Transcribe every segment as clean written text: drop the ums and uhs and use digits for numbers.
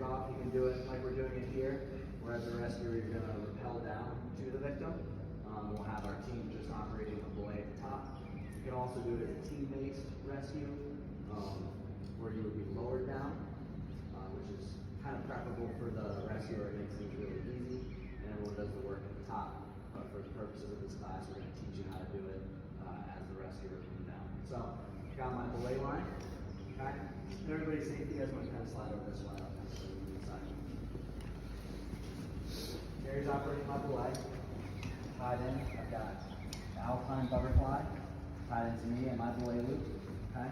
pickoff, you can do it like we're doing it here, where as a rescuer you're going to rappel down to the victim. We'll have our team just operating a belay at the top. You can also do it as a team-based rescue, where you would be lowered down, which is kind of preferable for the rescuer. It makes things really easy, and everyone does the work at the top. But for the purposes of this class, we're going to teach you how to do it as the rescuer comes down. So, got my belay line. Okay. For everybody's safety, you guys want to kind of slide over this way. I'll kind of show you inside. Gary's operating my belay. Tied in, I've got the alpine butterfly tied into me and my belay loop. Okay.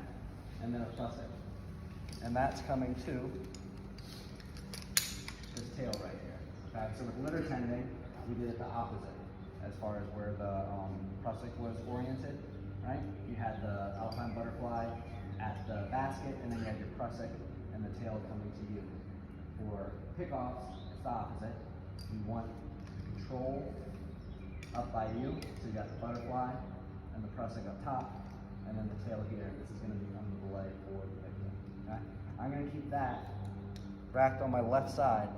And then a prusik. And that's coming to this tail right here. Okay. So with litter tending, we did it the opposite as far as where the prusik was oriented. Right. You had the alpine butterfly at the basket, and then you had your prusik and the tail coming to you. For pickoffs, it's the opposite. You want control up by you, so you got the butterfly and the prusik up top, and then the tail here. This is going to become the belay for the victim. Okay? I'm going to keep that racked on my left side,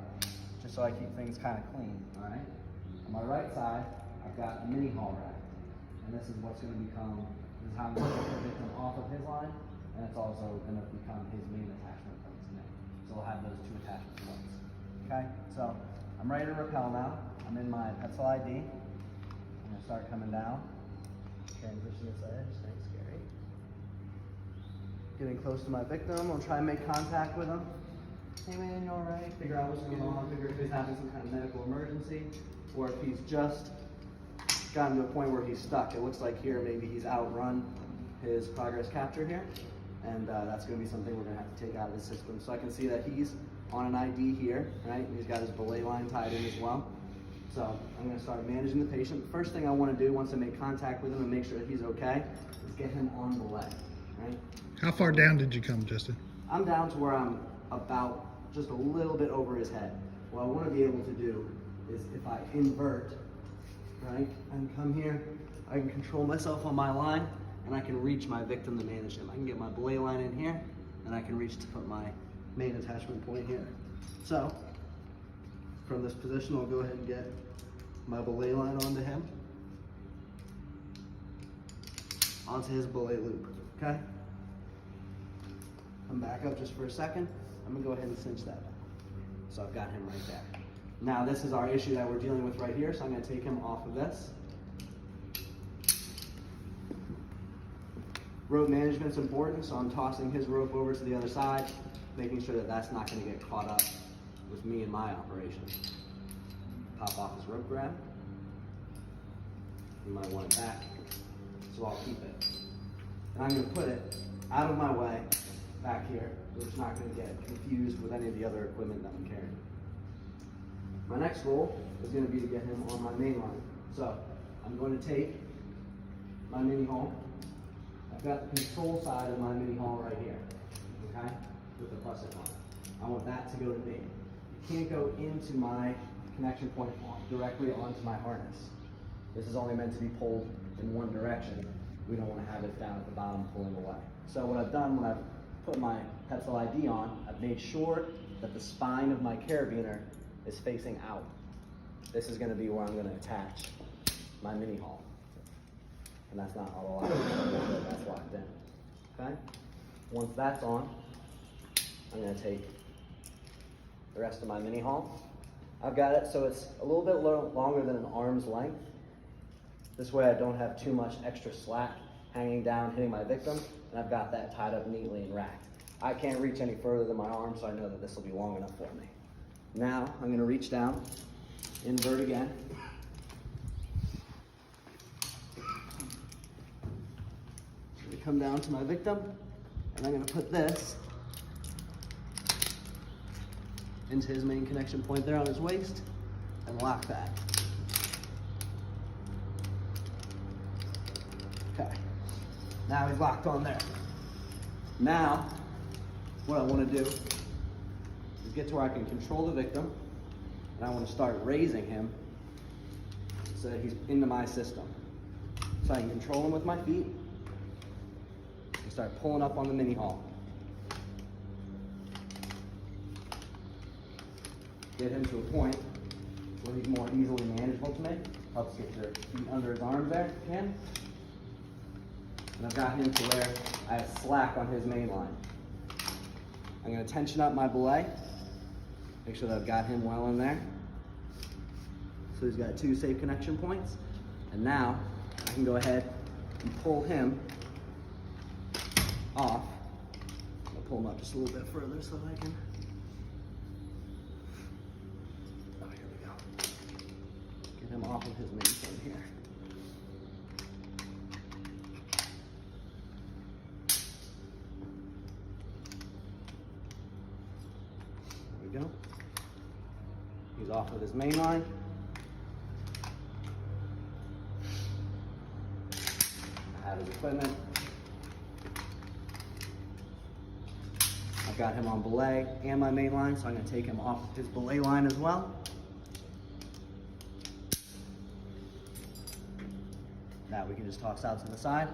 just so I keep things kind of clean. All right. On my right side, I've got a mini haul rack, and this is what's going to become. This is how I'm going to get the victim off of his line. And it's also going to become his main attachment points in it. So we'll have those two attachment points. Okay, so I'm ready to rappel now. I'm in my pencil ID. I'm going to start coming down. Transition this edge. Thanks, Gary. Getting close to my victim. I'll try and make contact with him. Hey man, you alright? Figure out what's going on. Figure if he's having some kind of medical emergency, or if he's just gotten to a point where he's stuck. It looks like here maybe he's outrun his progress capture here. And that's going to be something we're going to have to take out of the system. So I can see that he's on an ID here, right? And he's got his belay line tied in as well. So I'm going to start managing the patient. The first thing I want to do once I make contact with him and make sure that he's okay is get him on belay, right? How far down did you come, Justin? I'm down to where I'm about just a little bit over his head. What I want to be able to do is if I invert, right, and come here, I can control myself on my line, and I can reach my victim to manage him. I can get my belay line in here, and I can reach to put my main attachment point here. So, from this position, I'll go ahead and get my belay line onto him, onto his belay loop, okay? Come back up just for a second. I'm gonna go ahead and cinch that. So I've got him right there. Now this is our issue that we're dealing with right here, so I'm gonna take him off of this. Rope management's important, so I'm tossing his rope over to the other side, making sure that that's not going to get caught up with me and my operation. Pop off his rope grab. You might want it back, so I'll keep it. And I'm going to put it out of my way back here, so it's not going to get confused with any of the other equipment that I'm carrying. My next role is going to be to get him on my main line. So I'm going to take my mini haul. I've got the control side of my mini haul right here, okay, with the prusik on. I want that to go to me. It can't go into my connection point directly onto my harness. This is only meant to be pulled in one direction. We don't want to have it down at the bottom pulling away. So what I've done when I've put my pencil ID on, I've made sure that the spine of my carabiner is facing out. This is going to be where I'm going to attach my mini haul. And that's not all allowed, that's locked in, okay? Once that's on, I'm gonna take the rest of my mini haul. I've got it so it's a little bit longer than an arm's length. This way I don't have too much extra slack hanging down, hitting my victim, and I've got that tied up neatly and racked. I can't reach any further than my arm, so I know that this will be long enough for me. Now, I'm gonna reach down, invert again. Come down to my victim, and I'm going to put this into his main connection point there on his waist and lock that. Okay, now he's locked on there. Now, what I want to do is get to where I can control the victim, and I want to start raising him so that he's into my system. So I can control him with my feet. Start pulling up on the mini haul. get him to a point where he's more easily manageable to me. Helps get your feet under his arms there, if you can. And I've got him to where I have slack on his main line. I'm going to tension up my belay. Make sure that I've got him well in there. So he's got 2 safe connection points. And now I can go ahead and pull him off. I'll pull him up just a little bit further so I can. Oh, here we go. Get him off of his main thing here. There we go. He's off of his main line. I have his equipment. I've got him on belay and my main line, so I'm going to take him off his belay line as well. That we can just toss out to the side.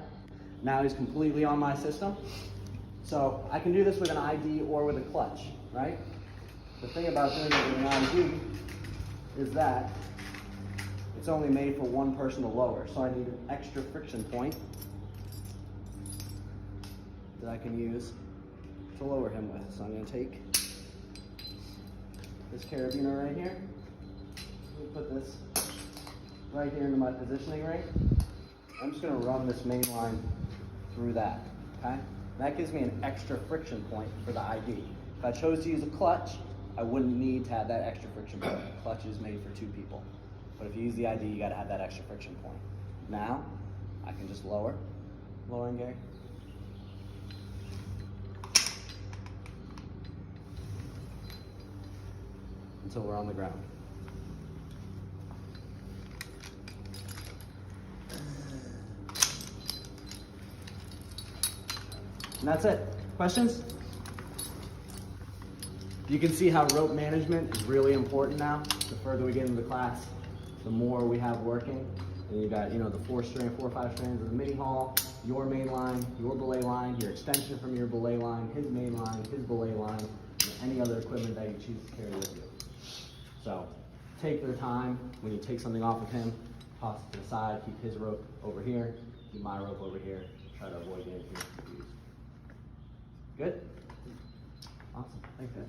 Now he's completely on my system. So I can do this with an ID or with a clutch, right? The thing about doing it with an ID is that it's only made for one person to lower. So I need an extra friction point that I can use to lower him with. So I'm going to take this carabiner right here. Put this right here into my positioning ring. I'm just going to run this main line through that, okay? That gives me an extra friction point for the ID. If I chose to use a clutch, I wouldn't need to have that extra friction point. The clutch is made for 2 people. But if you use the ID, you got to have that extra friction point. Now, I can just lower. Lowering, Gary. Until we're on the ground. And that's it. Questions? You can see how rope management is really important now. The further we get into the class, the more we have working. And you got, the 4 or 5 strands of the mini haul, your main line, your belay line, your extension from your belay line, his main line, his belay line, and any other equipment that you choose to carry with you. So take their time. When you take something off of him, toss it to the side, keep his rope over here, keep my rope over here, try to avoid getting confused. Good? Awesome. Thanks, guys.